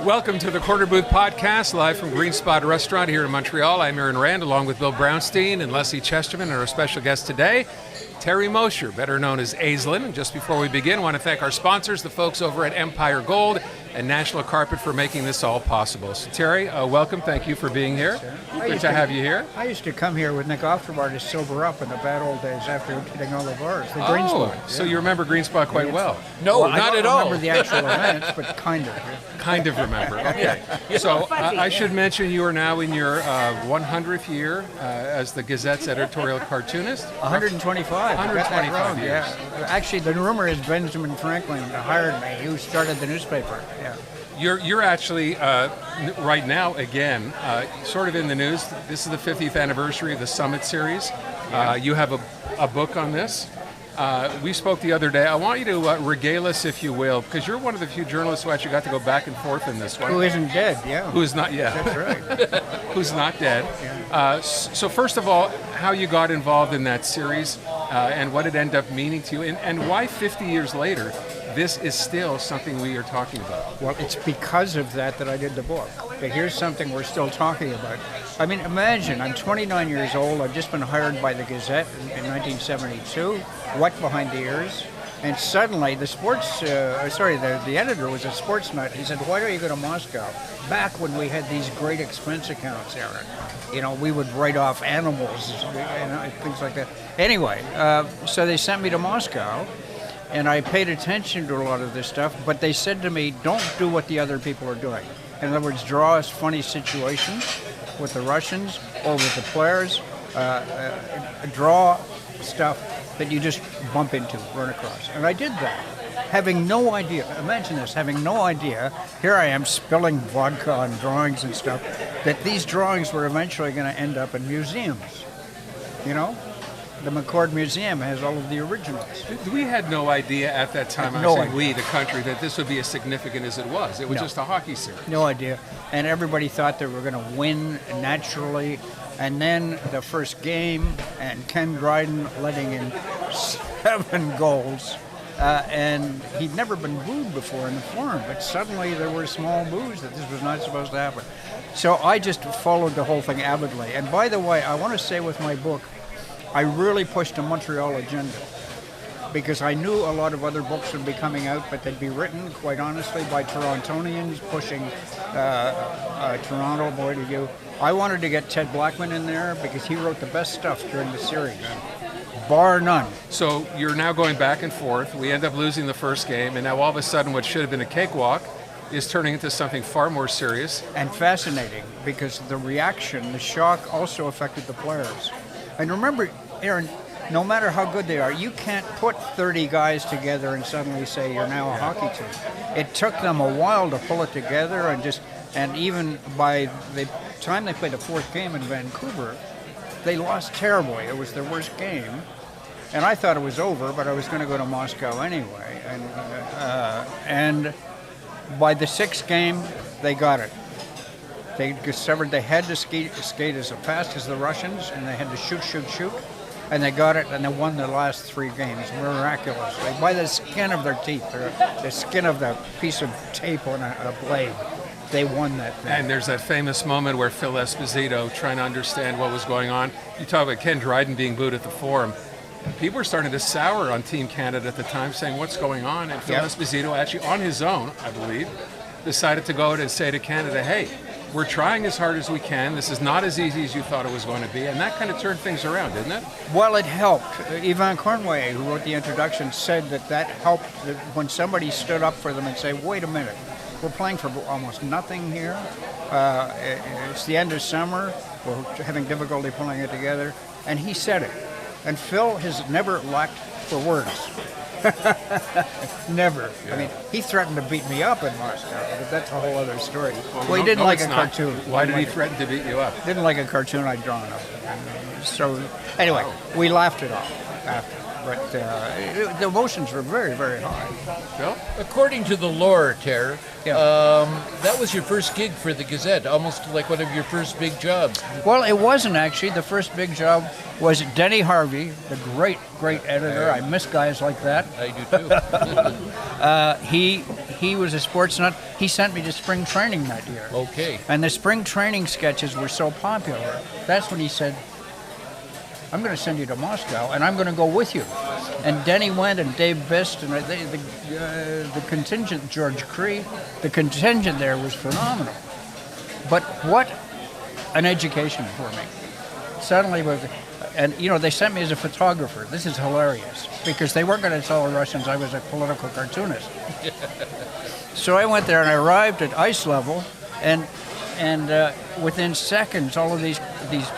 Welcome to the Corner Booth Podcast, live from Greenspot Restaurant here in Montreal. I'm Aaron Rand, along with Bill Brownstein and Lesley Chesterman, and our special guest today, Terry Mosher, better known as Aislin. And just before we begin, I want to thank our sponsors, the folks over at Empire Gold and National Carpet, for making this all possible. So Terry, welcome. Thank you for being here. Good to have you here. I used to come here with Nick Offerbar to sober up in the bad old days after hitting all the bars. The Greenspot. So you remember Greenspot quite well. No, not at all. I don't remember the actual events, but kind of. Kind of remember. Okay. So I should mention you are now in your 100th year as the Gazette's editorial cartoonist. 125. 125 years. Yeah. Actually, the rumor is Benjamin Franklin hired me, who started the newspaper. Yeah. You're actually, right now, again, sort of in the news. This is the 50th anniversary of the Summit series. You have a book on this. We spoke the other day. I want you to regale us, if you will, because you're one of the few journalists who actually got to go back and forth in this one. Who isn't dead, yeah. Who is not, yeah. That's right. Who's not dead. Yeah. So first of all, how you got involved in that series and what it ended up meaning to you, and why 50 years later, this is still something we are talking about. Well, it's because of that I did the book. Okay, here's something we're still talking about. I mean, imagine, I'm 29 years old. I've just been hired by the Gazette in 1972, wet behind the ears. And suddenly, the editor was a sports nut. He said, why don't you go to Moscow? Back when we had these great expense accounts, Aaron. You know, we would write off animals, things like that. Anyway, so they sent me to Moscow. And I paid attention to a lot of this stuff, but they said to me, don't do what the other people are doing. In other words, draw us funny situations with the Russians or with the players. Draw stuff that you just bump into, run across. And I did that, having no idea. Imagine this, having no idea. Here I am spilling vodka on drawings and stuff, that these drawings were eventually going to end up in museums, you know? The McCord Museum has all of the originals. We had no idea at that time, we, the country, that this would be as significant as it was. It was just a hockey series. No idea. And everybody thought they were going to win naturally. And then the first game, and Ken Dryden letting in 7 goals. And he'd never been booed before in the Forum, but suddenly there were small boos that this was not supposed to happen. So I just followed the whole thing avidly. And by the way, I want to say with my book, I really pushed a Montreal agenda because I knew a lot of other books would be coming out, but they'd be written, quite honestly, by Torontonians pushing Toronto point of view. I wanted to get Ted Blackman in there because he wrote the best stuff during the series, bar none. So you're now going back and forth. We end up losing the first game, and now all of a sudden what should have been a cakewalk is turning into something far more serious. And fascinating because the reaction, the shock also affected the players. And remember, Aaron, no matter how good they are, you can't put 30 guys together and suddenly say you're now a hockey team. It took them a while to pull it together, and even by the time they played the 4th game in Vancouver, they lost terribly. It was their worst game. And I thought it was over, but I was going to go to Moscow anyway. And by the 6th game, they got it. They discovered they had to skate as fast as the Russians, and they had to shoot, and they got it, and they won the last 3 games miraculously by the skin of their teeth, or the skin of the piece of tape on a blade. They won that thing. And there's that famous moment where Phil Esposito, trying to understand what was going on, you talk about Ken Dryden being booed at the Forum. People were starting to sour on Team Canada at the time, saying, what's going on? And Phil Esposito, actually on his own, I believe, decided to go out and say to Canada, hey, we're trying as hard as we can. This is not as easy as you thought it was going to be. And that kind of turned things around, didn't it? Well, it helped. Ivan Cornway, who wrote the introduction, said that helped when somebody stood up for them and said, wait a minute, we're playing for almost nothing here. It's the end of summer. We're having difficulty pulling it together. And he said it. And Phil has never lacked for words. Never. Yeah. I mean, he threatened to beat me up in Moscow, but that's a whole other story. Well, he didn't like a cartoon. Why did he threaten to beat you up? Didn't like a cartoon I'd drawn up. So, anyway, we laughed it off after. But the emotions were very, very high. Bill? According to the lore, Terry, that was your first gig for the Gazette, almost like one of your first big jobs. Well, it wasn't actually. The first big job was Denny Harvey, the great, great editor. I miss guys like that. I do too. he was a sports nut. He sent me to spring training that year. Okay. And the spring training sketches were so popular. That's when he said, I'm going to send you to Moscow, and I'm going to go with you. And Denny went, and Dave Best, and the contingent, George Cree, the contingent there was phenomenal. But what an education for me. Suddenly, they sent me as a photographer. This is hilarious, because they weren't going to tell the Russians I was a political cartoonist. So I went there, and I arrived at ice level, and within seconds, all of these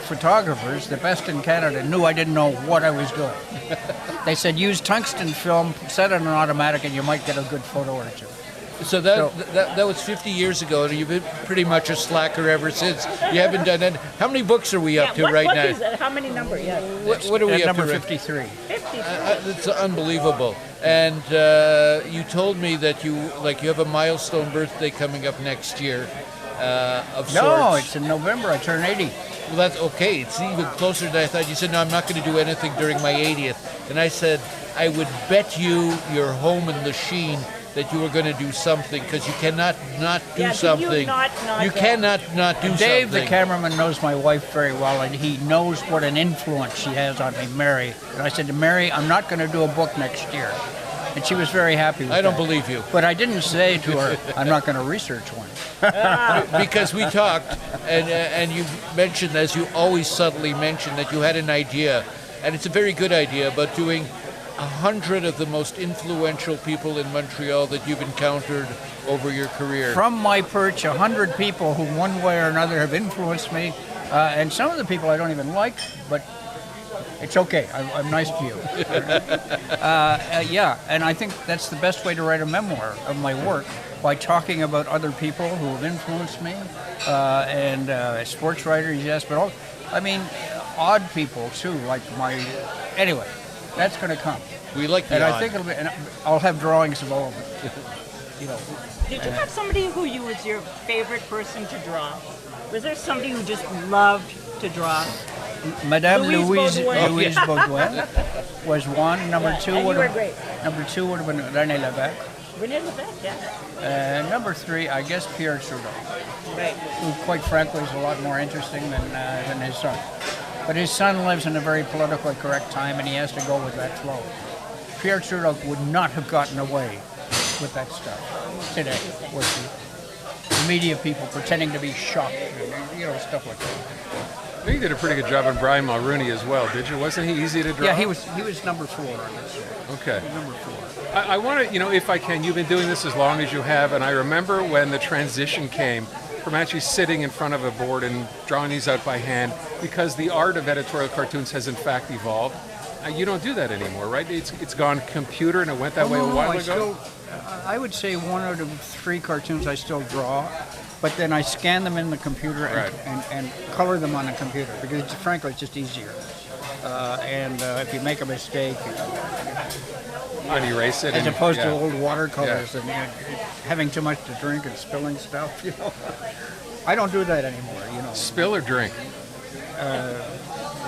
photographers, the best in Canada, knew I didn't know what I was doing. They said, use tungsten film, set it on automatic, and you might get a good photo or two. So that was 50 years ago, and you've been pretty much a slacker ever since. You haven't done it. How many books are we up to right now? Is it? How many numbers? Yeah. What are we up to? Number 53. 53. It's unbelievable. And you told me that you have a milestone birthday coming up next year. Of No, sorts. it's in November. I turn 80. Well, that's okay. It's even closer than I thought. You said, no, I'm not going to do anything during my 80th. And I said, I would bet you your home in Lachine that you were going to do something, because you cannot not do something. You cannot not do something. Dave, the cameraman, knows my wife very well, and he knows what an influence she has on me, Mary. And I said to Mary, I'm not going to do a book next year. And she was very happy with I don't that. believe you. But I didn't say to her, I'm not going to research one. Because we talked, and you mentioned, as you always subtly mention, that you had an idea, and it's a very good idea, about doing 100 of the most influential people in Montreal that you've encountered over your career. From my perch, 100 people who one way or another have influenced me, and some of the people I don't even like, but it's okay. I'm nice to you. Yeah, and I think that's the best way to write a memoir of my work, by talking about other people who have influenced me, and sports writers, yes, but odd people too, like anyway, that's going to come. We like the And odd. I think I'll have drawings of all of them. Did you have somebody who was your favorite person to draw? Was there somebody who just loved to draw? Madame Louise Baudouin. Baudouin was one. Number two And would you were have great. Number two would have been René Levesque. René Levesque, yeah. Number three, I guess Pierre Trudeau, Right. who quite frankly is a lot more interesting than his son. But his son lives in a very politically correct time, and he has to go with that flow. Pierre Trudeau would not have gotten away with that stuff today, with the media people pretending to be shocked, and, stuff like that. I think you did a pretty good job on Brian Mulrooney as well, did you? Wasn't he easy to draw? Yeah, he was number 4 on this show. Okay. Number 4. I want to, if I can, you've been doing this as long as you have, and I remember when the transition came from actually sitting in front of a board and drawing these out by hand, because the art of editorial cartoons has in fact evolved. You don't do that anymore, right? It's gone computer, and it went that way a while ago? I would say 1 out of 3 cartoons I still draw, but then I scan them in the computer and color them on the computer, because frankly it's just easier. And if you make a mistake, And erase it. as and- opposed to yeah. old watercolors and having too much to drink and spilling stuff, I don't do that anymore, Spill or drink?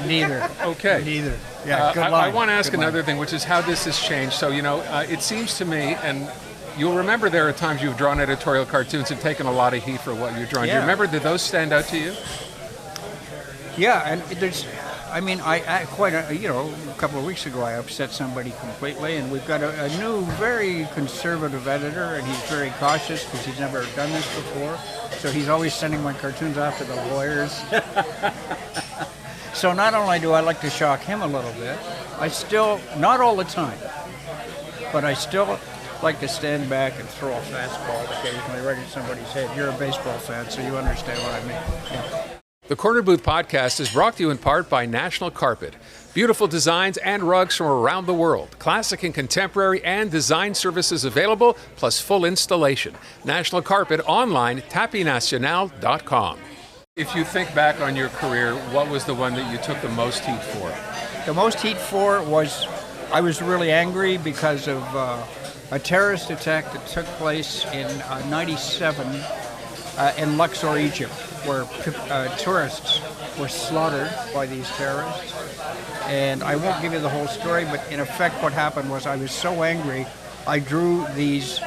Neither. Okay. Neither. Yeah, good I line. want to ask Good line. another thing, which is how this has changed. So, it seems to me, and you'll remember there are times you've drawn editorial cartoons and taken a lot of heat for what you've drawn. Do you Yeah. remember, did those stand out to you? Yeah, and there's, I quite a couple of weeks ago I upset somebody completely, and we've got a new, very conservative editor, and he's very cautious because he's never done this before. So he's always sending my cartoons off to the lawyers. So not only do I like to shock him a little bit, I still, not all the time, but I still like to stand back and throw a fastball occasionally right at somebody's head. You're a baseball fan, so you understand what I mean. Yeah. The Corner Booth podcast is brought to you in part by National Carpet. Beautiful designs and rugs from around the world. Classic and contemporary and design services available, plus full installation. National Carpet online, tapinacional.com. If you think back on your career, what was the one that you took the most heat for? The most heat for was, I was really angry because of a terrorist attack that took place in '97 in Luxor, Egypt, where tourists were slaughtered by these terrorists. And I won't give you the whole story, but in effect what happened was I was so angry, I drew these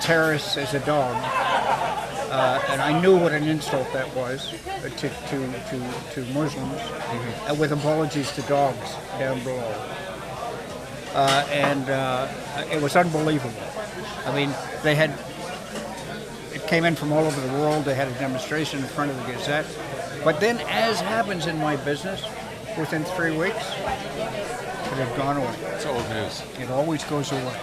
terrorists as a dog. And I knew what an insult that was to Muslims, with apologies to dogs down below. And it was unbelievable. I mean, it came in from all over the world. They had a demonstration in front of the Gazette. But then, as happens in my business, within 3 weeks, it had gone away. It's old news. It always goes away.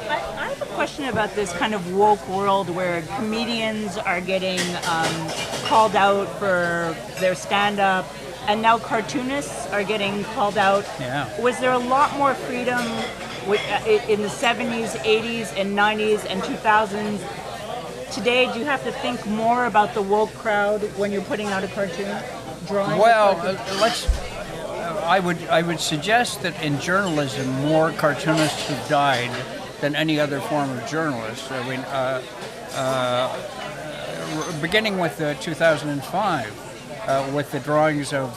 I have a question about this kind of woke world where comedians are getting called out for their stand-up, and now cartoonists are getting called out. Yeah. Was there a lot more freedom in the 70s, 80s, and 90s, and 2000s? Today, do you have to think more about the woke crowd when you're putting out a cartoon? Drawing Well, a cartoon? I would suggest that in journalism, more cartoonists have died than any other form of journalist. I mean, beginning with 2005, with the drawings of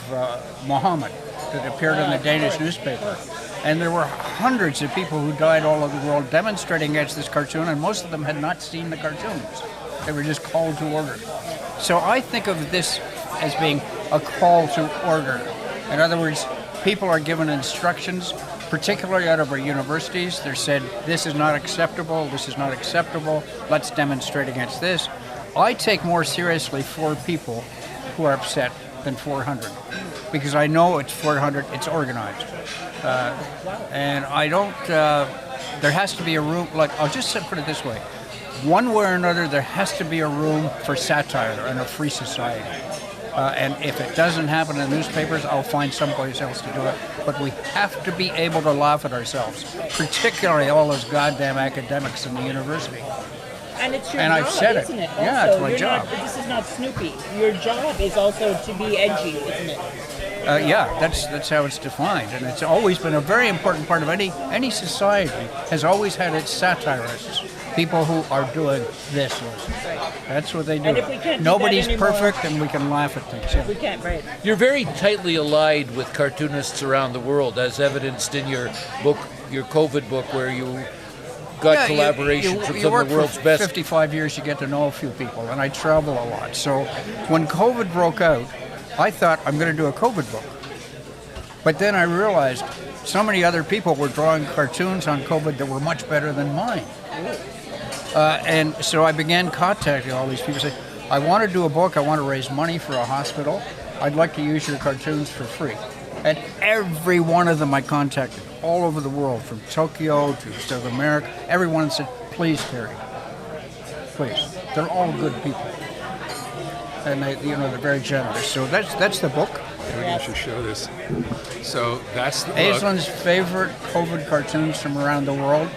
Muhammad that appeared in the Danish newspaper. And there were hundreds of people who died all over the world demonstrating against this cartoon, and most of them had not seen the cartoons. They were just called to order. So I think of this as being a call to order. In other words, people are given instructions, particularly out of our universities. They're said, this is not acceptable, let's demonstrate against this. I take more seriously 4 people who are upset than 400, because I know it's 400, it's organized. And I don't, there has to be a room, I'll just put it this way. One way or another, there has to be a room for satire in a free society. And if it doesn't happen in the newspapers, I'll find someplace else to do it. But we have to be able to laugh at ourselves, particularly all those goddamn academics in the university. And it's your and job, I've said it. isn't it? Yeah, Also, it's my job. This is not Snoopy. Your job is also to be edgy, isn't it? Yeah, that's how it's defined, and it's always been a very important part of any society. Has always had its satirists, people who are doing this. That's what they do. And if we can't do Nobody's that anymore, perfect, and we can laugh at things. Yeah. We can't, right? You're very tightly allied with cartoonists around the world, as evidenced in your book, your COVID book, where you got collaboration from some of the world's for best. 55 years, you get to know a few people, and I travel a lot. So when COVID broke out, I thought I'm going to do a COVID book. But then I realized so many other people were drawing cartoons on COVID that were much better than mine. And so I began contacting all these people, saying, I want to do a book, I want to raise money for a hospital, I'd like to use your cartoons for free. And every one of them I contacted, all over the world, from Tokyo to South America, everyone said, please, Terry, please. They're all good people. And they're very generous. So that's the book. Maybe you should show this. So that's the book. Aislin's favorite COVID cartoons from around the world,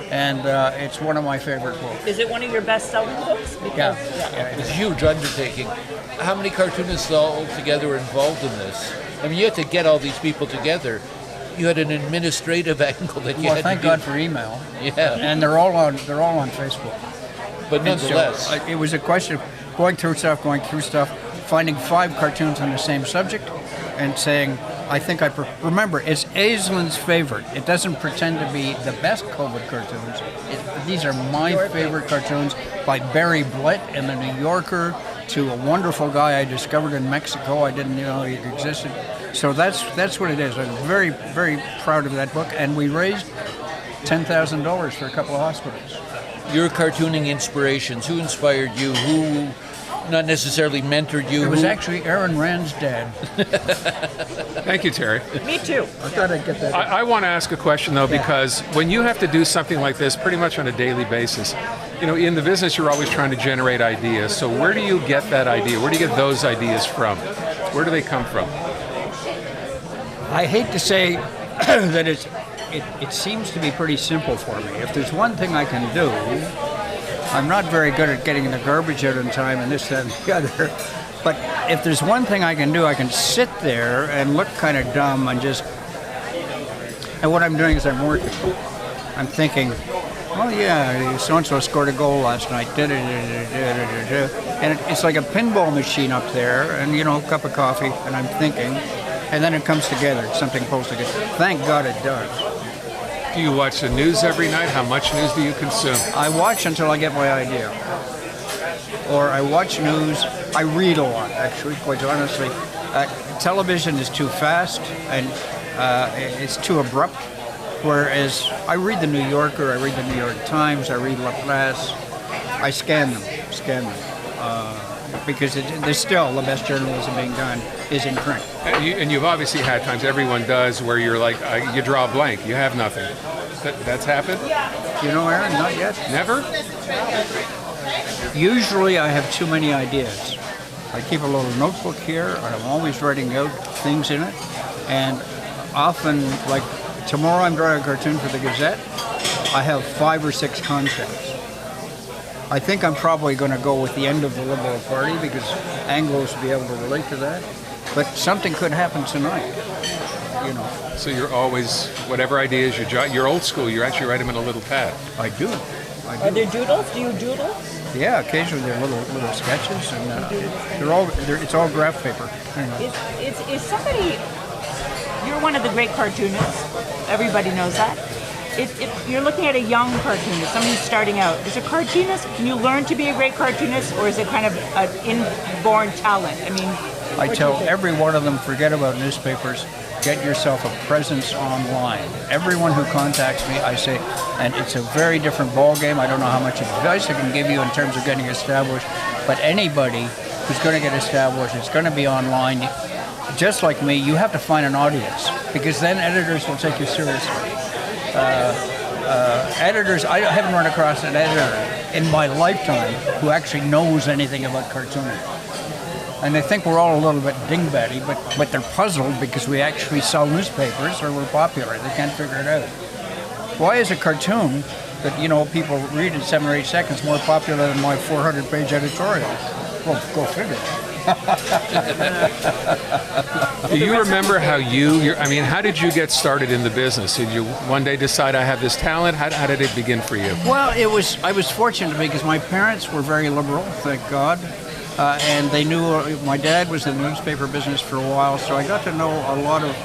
and it's one of my favorite books. Is it one of your best-selling books? Yeah. It's a huge undertaking. How many cartoonists all together are involved in this? I mean, you had to get all these people together. You had an administrative angle that you Well, had thank to do. God for email. Yeah. And they're all on Facebook. But And so, nonetheless, it was a question of going through stuff, finding 5 cartoons on the same subject, and saying, I think remember, it's Aislin's favorite. It doesn't pretend to be the best COVID cartoons. These are my favorite cartoons, by Barry Blitt in the New Yorker, to a wonderful guy I discovered in Mexico. I didn't know he existed. So that's what it is. I'm very, very proud of that book, and we raised $10,000 for a couple of hospitals. your cartooning inspirations, who inspired you, who not necessarily mentored you? It was actually Aaron Rand's dad. Thank you, Terry. Me too. I thought I'd get that. I want to ask a question, though, because when you have to do something like this pretty much on a daily basis, you know, in the business, you're always trying to generate ideas. So where do you get that idea? Where do you get those ideas from? Where do they come from? I hate to say that it seems to be pretty simple for me. If there's one thing I can do, I'm not very good at getting the garbage out in time and this, that, and the other. But if there's one thing I can do, I can sit there and look kind of dumb and just... And what I'm doing is I'm working. I'm thinking, oh yeah, so-and-so scored a goal last night. And it's like a pinball machine up there and, you know, a cup of coffee, and I'm thinking, and then it comes together. Something pulls together. Thank God it does. Do you watch the news every night? How much news do you consume? I watch until I get my idea. Or I watch news. I read a lot, actually, quite honestly. Television is too fast and it's too abrupt. Whereas I read the New Yorker, I read the New York Times, I read La Place. I scan them. Because there's still the best journalism being done is in print. And you've obviously had times, everyone does, where you're like, you draw a blank, you have nothing. That's happened? You know, Aaron, not yet. Never? Usually I have too many ideas. I keep a little notebook here, and I'm always writing out things in it. And often, like tomorrow I'm drawing a cartoon for the Gazette. I have 5 or 6 concepts. I think I'm probably going to go with the end of the Liberal Party because Anglos will be able to relate to that. But something could happen tonight, you know. So you're always, whatever ideas you're old school, you actually write them in a little pad. I do. Are there doodles? Do you doodle? Yeah, occasionally they're little sketches, and it's all graph paper. Anyway. Is somebody? You're one of the great cartoonists. Everybody knows that. If you're looking at a young cartoonist, somebody who's starting out, is a cartoonist, can you learn to be a great cartoonist, or is it kind of an inborn talent? I mean, I tell every one of them, forget about newspapers, get yourself a presence online. Everyone who contacts me, I say, and it's a very different ball game. I don't know how much advice I can give you in terms of getting established, but anybody who's going to get established, it's going to be online. Just like me, you have to find an audience, because then editors will take you seriously. Editors, I haven't run across an editor in my lifetime who actually knows anything about cartooning. And they think we're all a little bit dingbatty, but they're puzzled because we actually sell newspapers or we're popular. They can't figure it out. Why is a cartoon that, you know, people read in 7 or 8 seconds more popular than my 400-page editorial? Well, go figure. Do you remember how how did you get started in the business? Did you one day decide I have this talent? How did it begin for you? Well, I was fortunate because my parents were very liberal, thank God. And they knew my dad was in the newspaper business for a while, so I got to know a lot of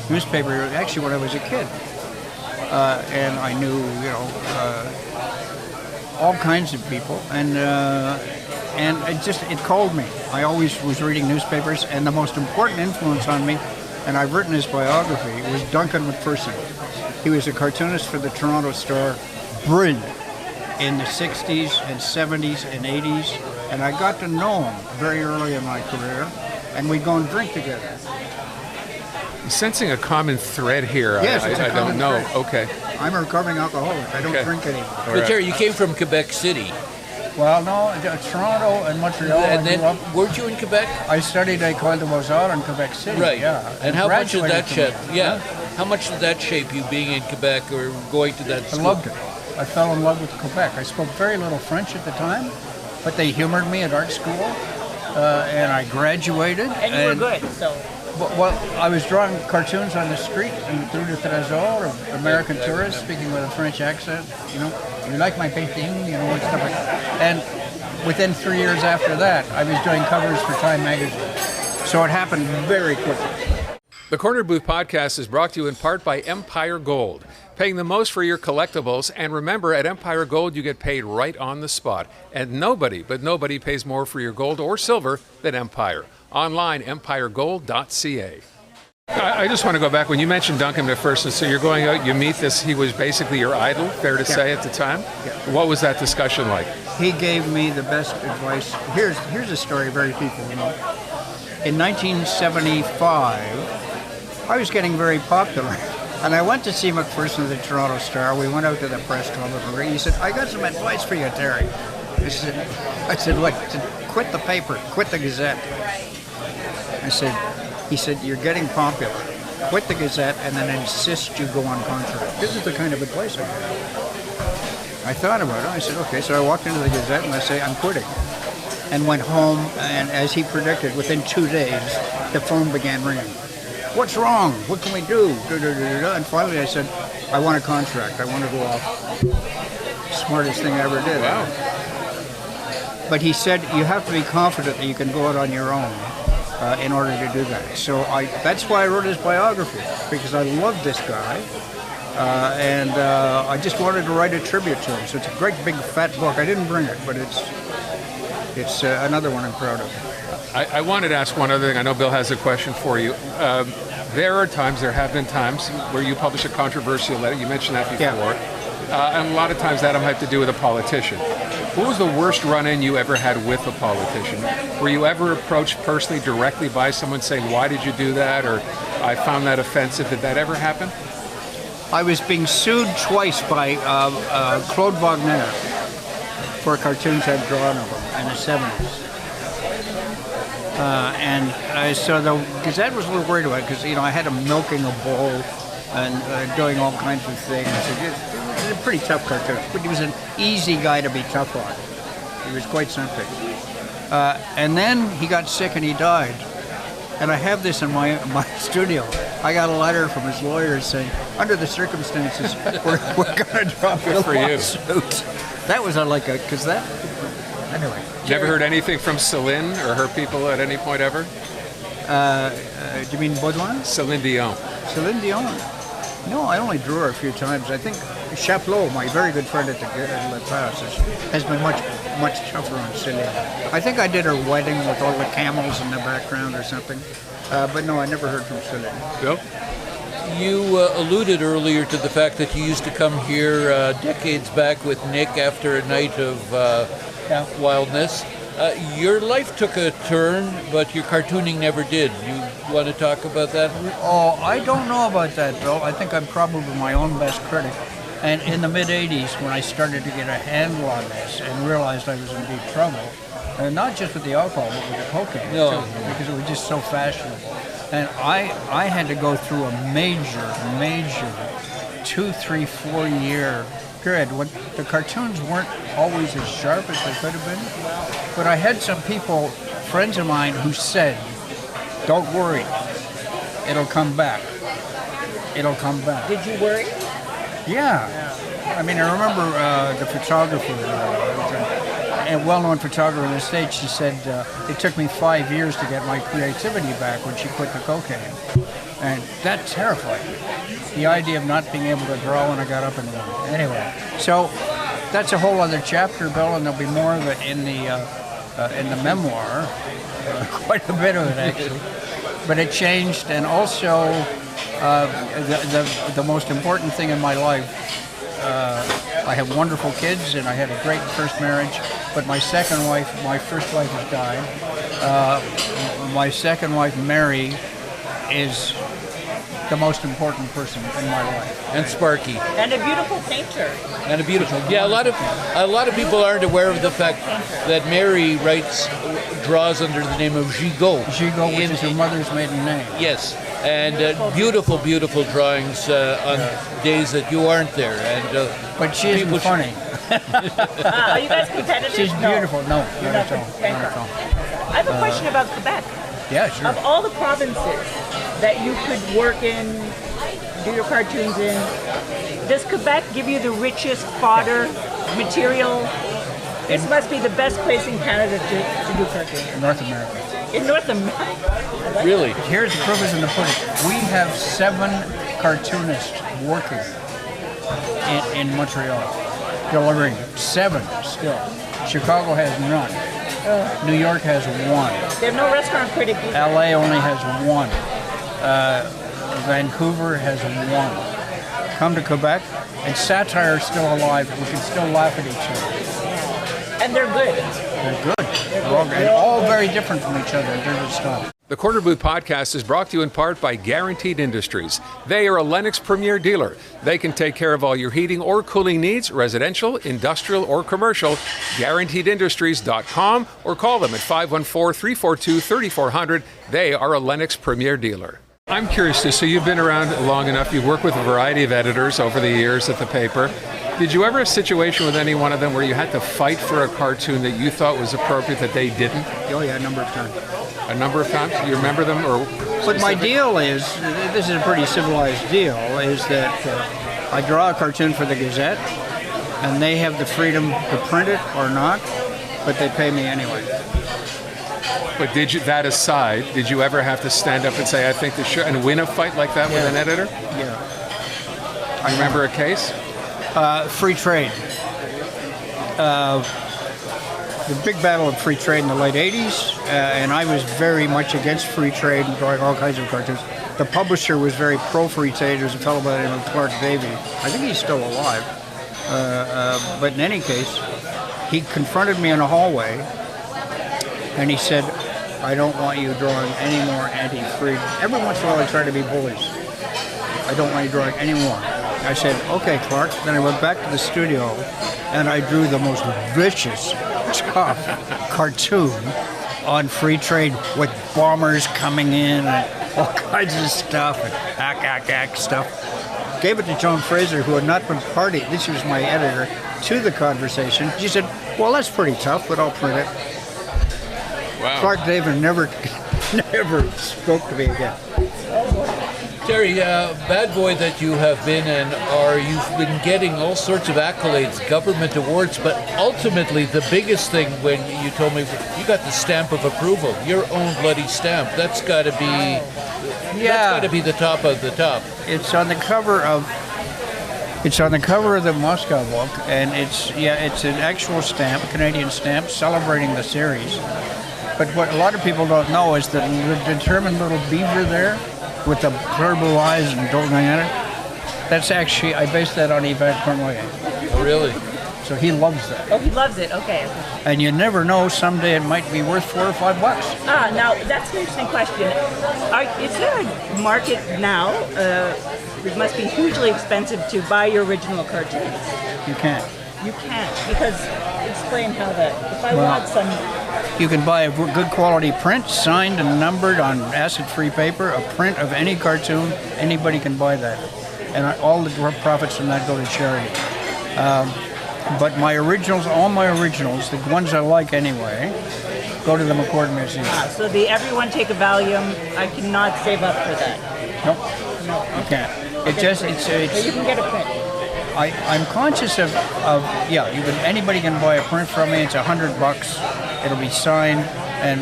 newspaper actually when I was a kid. And I knew, all kinds of people, and it called me. I always was reading newspapers, and the most important influence on me, and I've written his biography, was Duncan McPherson. He was a cartoonist for the Toronto Star, brilliant in the 60s and 70s and 80s, and I got to know him very early in my career, and we'd go and drink together. I'm sensing a common thread here. Yes, I don't know. Thread. Okay. I'm a recovering alcoholic. I don't drink anymore. But Terry, you came from Quebec City. Well, no, Toronto and Montreal. And then, weren't you in Quebec? I studied at École de Beaux-Arts in Quebec City. Right. Yeah. And how much did that shape? Yeah. How much did that shape you being in Quebec or going to that school? I loved it. I fell in love with Quebec. I spoke very little French at the time, but they humored me at art school, and I graduated. And you were good, so. Well, I was drawing cartoons on the street in Rue de Trésor of American tourists speaking with a French accent. You like my painting, and stuff like that. And within 3 years after that, I was doing covers for Time magazine. So it happened very quickly. The Corner Booth podcast is brought to you in part by Empire Gold, paying the most for your collectibles. And remember, at Empire Gold, you get paid right on the spot. And nobody pays more for your gold or silver than Empire. Online, empiregold.ca. I just want to go back. When you mentioned Duncan McPherson, so you're going out, you meet this, he was basically your idol, fair to say, at the time? Yeah. What was that discussion like? He gave me the best advice. Here's a story very people know. In 1975, I was getting very popular. And I went to see McPherson at the Toronto Star. We went out to the press club. He said, I got some advice for you, Terry. I said, what? He said, quit the paper, quit the Gazette. He said, you're getting popular. Quit the Gazette and then insist you go on contract. This is the kind of advice I got. I thought about it. I said, okay. So I walked into the Gazette and I say, I'm quitting. And went home, and as he predicted, within 2 days, the phone began ringing. What's wrong? What can we do? And finally I said, I want a contract. I want to go off. Smartest thing I ever did. Wow. But he said, you have to be confident that you can go out on your own in order to do that. So that's why I wrote his biography, because I loved this guy. and I just wanted to write a tribute to him. So it's a great big fat book. I didn't bring it, but it's another one I'm proud of. I wanted to ask one other thing. I know Bill has a question for you. There have been times where you publish a controversial letter. You mentioned that before. And a lot of times that'll have to do with a politician. What was the worst run-in you ever had with a politician? Were you ever approached personally, directly by someone saying, why did you do that? Or I found that offensive. Did that ever happen? I was being sued twice by Claude Wagner for cartoons I'd drawn of him in the 70s. So the Gazette was a little worried about it because, I had him milking a bull and doing all kinds of things. It was a pretty tough cartoon, but he was an easy guy to be tough on. He was quite something. And then he got sick and he died. And I have this in my studio. I got a letter from his lawyer saying, under the circumstances, we're going to drop the lawsuit. That was anyway. Never heard anything from Céline or her people at any point ever? Do you mean Baudouin? Céline Dion. Céline Dion. No, I only drew her a few times. I think Chaplot, my very good friend at the Pass, has been much tougher on Céline. I think I did her wedding with all the camels in the background or something. But no, I never heard from Céline. Bill? You alluded earlier to the fact that you used to come here decades back with Nick after a night of wildness. Your life took a turn, but your cartooning never did. You want to talk about that? Oh, I don't know about that, Bill. I think I'm probably my own best critic. And in the mid-'80s, when I started to get a handle on this and realized I was in deep trouble, and not just with the alcohol, but with the cocaine, too, because it was just so fashionable. And I had to go through a major 2, 3, 4 year period when the cartoons weren't always as sharp as they could have been. But I had some people, friends of mine, who said, don't worry, it'll come back. It'll come back. Did you worry? Yeah. I mean, I remember the photographer, a well-known photographer in the States, she said, it took me 5 years to get my creativity back when she quit the cocaine. And that terrified me. The idea of not being able to draw when I got up in the morning. Anyway, so that's a whole other chapter, Bill, and there'll be more of it in the memoir. Quite a bit of it, actually. But it changed, and also the most important thing in my life, I have wonderful kids, and I had a great first marriage, but my first wife has died. My second wife, Mary, is the most important person in my life. And Sparky. And a beautiful painter. Yeah, a lot of people aren't aware of the fact that Mary draws under the name of Gigot. Gigot, which is her mother's maiden name. Yes, and beautiful drawings on days that you aren't there. And but she isn't funny. Are you guys competitive? She's beautiful. No, You're not not at all. I have a question about Quebec. Yeah, sure. Of all the provinces that you could work in, do your cartoons in, does Quebec give you the richest fodder material? This must be the best place in Canada to do cartoons. North America. In North America? Really? Here's the proof is in the pudding. We have 7 cartoonists working in Montreal, delivering 7 still. Chicago has none. New York has 1. They have no restaurant critic either. LA only has 1. Vancouver has 1. Come to Quebec, and Satire is still alive. We can still laugh at each other. And they're good. They're good. They're all very different from each other in terms of style. The Corner Booth Podcast is brought to you in part by Guaranteed Industries. They are a Lennox Premier dealer. They can take care of all your heating or cooling needs, residential, industrial, or commercial. GuaranteedIndustries.com or call them at 514-342-3400. They are a Lennox Premier dealer. I'm curious too, so you've been around long enough, you've worked with a variety of editors over the years at the paper. Did you ever have a situation with any one of them where you had to fight for a cartoon that you thought was appropriate that they didn't? Oh yeah, a number of times. A number of times? You remember them? But my deal is, this is a pretty civilized deal, is that I draw a cartoon for the Gazette, and they have the freedom to print it or not, but they pay me anyway. But that aside, did you ever have to stand up and say, I think this should, and win a fight like that with an editor? Yeah. You remember a case? Free trade. The big battle of free trade in the late 80s, and I was very much against free trade and drawing all kinds of cartoons. The publisher was very pro-free trade. There was a fellow by the name of Clark Davey. I think he's still alive. But in any case, he confronted me in a hallway, and he said, I don't want you drawing any more anti-free. Every once in a while I try to be bullies. I don't want you drawing any more. I said, okay, Clark. Then I went back to the studio, and I drew the most vicious, tough cartoon on free trade with bombers coming in and all kinds of stuff and ack stuff. Gave it to Joan Fraser, who had not been party. This was my editor, to the conversation. She said, well, that's pretty tough, but I'll print it. Wow. Clark David never spoke to me again. Terry, bad boy that you have been and you've been getting all sorts of accolades, government awards, but ultimately the biggest thing when you told me you got the stamp of approval, your own bloody stamp. That's got to be the top of the top. It's on the cover of the Moscow book, and it's an actual stamp, a Canadian stamp, celebrating the series. But what a lot of people don't know is that the determined little beaver there, with the clear blue eyes and going at it, that's actually, I based that on Yvette Cornway. Oh, really? So he loves that. Oh, he loves it. Okay. And you never know, someday it might be worth $4 or $5. Now that's an interesting question. Is there a market now? It must be hugely expensive to buy your original cartoons. You can't. You can't, because explain how that. If I want some. You can buy a good quality print, signed and numbered on acid-free paper, a print of any cartoon. Anybody can buy that. And all the profits from that go to charity. But my originals, all my originals, the ones I like anyway, go to the McCord Museum. So the Everyone Take a Valium, I cannot save up for that. Nope. No, you can't. But you can get a print. I'm conscious of anybody can buy a print from me. It's $100. It'll be signed, and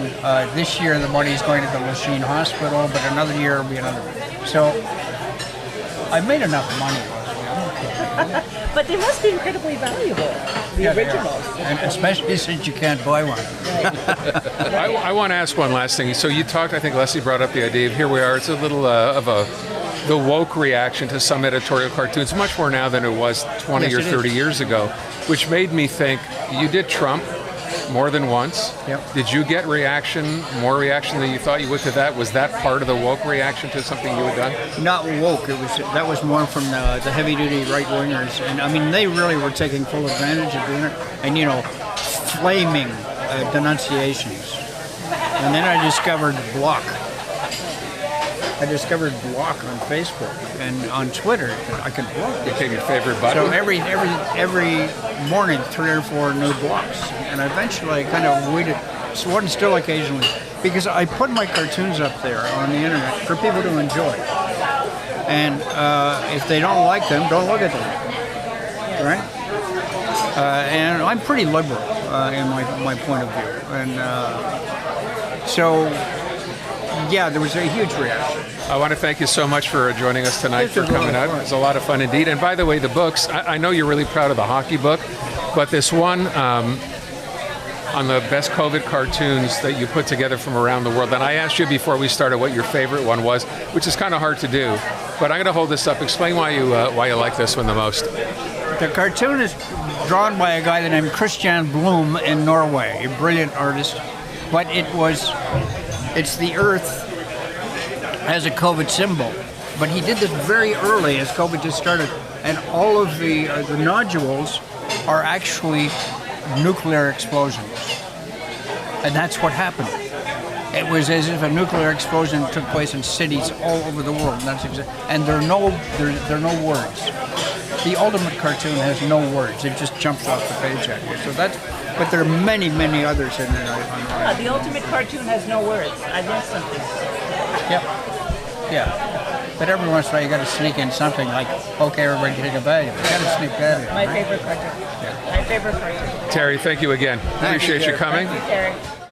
this year the money is going to the Lachine Hospital, but another year it'll be another. So I've made enough money. But they must be incredibly valuable, the originals. And especially since you can't buy one. I want to ask one last thing. So you talked, I think Lesley brought up the idea of here we are. It's a little the woke reaction to some editorial cartoons, much more now than it was 20 or 30 years ago, which made me think, you did Trump more than once. Yep. Did you get more reaction than you thought you would to that? Was that part of the woke reaction to something you had done? Not woke. That was more from the heavy-duty right-wingers. And, I mean, they really were taking full advantage of doing it. And, flaming denunciations. And then I discovered Block. I discovered Block on Facebook and on Twitter. I could block it. Became your favorite button? So every morning, 3 or 4 new blocks. And eventually I kind of waited, one still occasionally, because I put my cartoons up there on the internet for people to enjoy. And if they don't like them, don't look at them. Right? And I'm pretty liberal in my point of view. And there was a huge reaction. I want to thank you so much for joining us tonight, for coming out. It was a lot of fun indeed. And by the way, the books, I know you're really proud of the hockey book, but this one on the best COVID cartoons that you put together from around the world, and I asked you before we started what your favorite one was, which is kind of hard to do, but I'm going to hold this up. Explain why you like this one the most. The cartoon is drawn by a guy named Christian Blom in Norway, a brilliant artist, but it's the Earth as a COVID symbol. But he did this very early as COVID just started, and all of the nodules are actually nuclear explosions. And that's what happened. It was as if a nuclear explosion took place in cities all over the world. And there are no words. The ultimate cartoon has no words. It just jumps off the page at you. But there are many, many others in there. The ultimate cartoon has no words. I learned something. Yep. Yeah. But every once in a while you got to sneak in something like, okay, everybody take a value. You got to sneak that in. My favorite cartoon. Yeah. My favorite cartoon. Terry, thank you again. Appreciate you coming. Thank you, Terry.